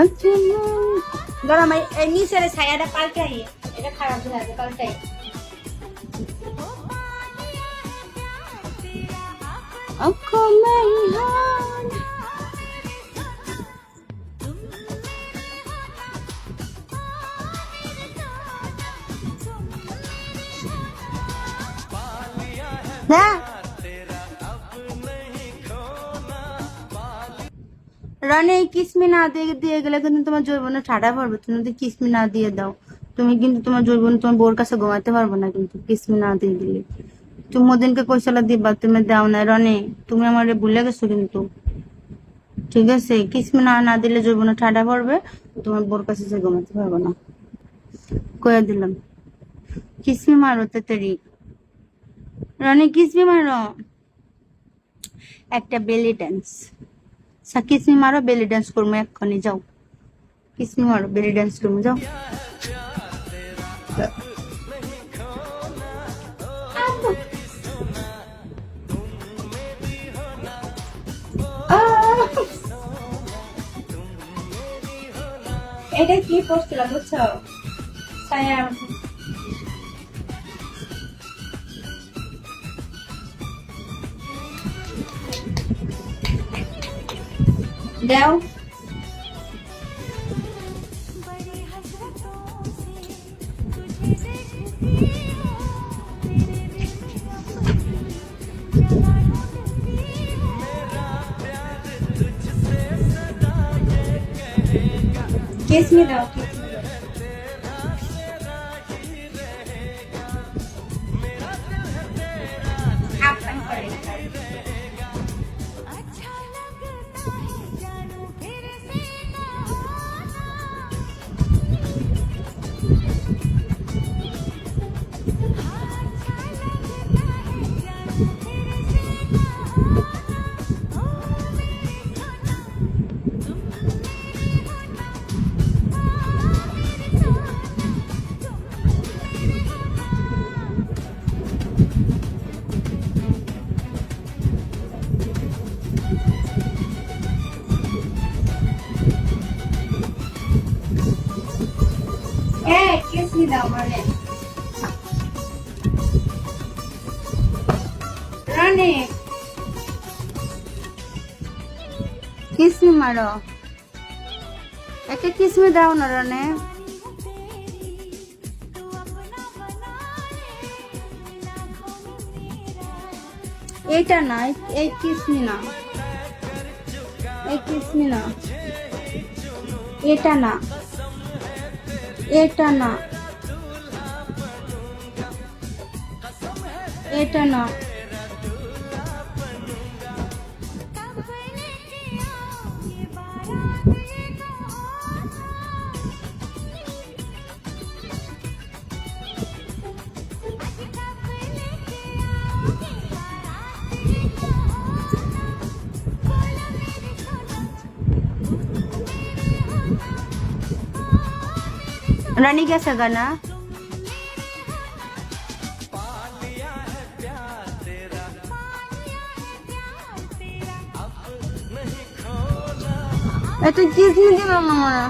আচ্ছা গরম এই নিচের ছায়াটা পাল্টাই, এটা খারাপ হয়ে যাবে, পাল্টাই। आँखों में ही हार না রানে কিসমি না দিয়ে গেলে কিন্তু তোমার জৈবনে ঠাডা পড়বে। তুমি যদি কিসমি না দিয়ে দাও, তুমি কিন্তু তোমার জৈবন তোমার বোর কাছে ঘুমাতে পারবে না, কিন্তু কিসমি না দিয়ে দিলে। তুমি ওদিনকে কইসালা দিবা, তুমি দাও না রনে, তুমি আমার ভুলে গেছো কিন্তু। ঠিক আছে, কিসমি না দিলে জৈবনে ঠাডা পড়বে, তোমার বোর কাছে যে ঘুমাতে পারবে না, কয়ে দিলাম। কিসমি মারো তাড়াতাড়ি রনে, কিসমি মারো, একটা বেলি ডান্স। কিসমি মারো, বেলি ডান্স করবো এক্ষুনি, যাও কিসমি মারো, বেলি ডান্স করবো, যাও। এটা কি পড়ছিলাম বুঝছো, ছায়া দাও। किस में दाओ, किस में दाओ। आप बन पड़ेगा। किस में दाओ मारे राने, किस में मारो, एक किस में दाओ ना राने। এটা না, এই কিসমি না, এই কিসমি না, এটা না, এটা না, এটা না, रानी कैसा गाना। এটা কিসমি দিলাম আমরা।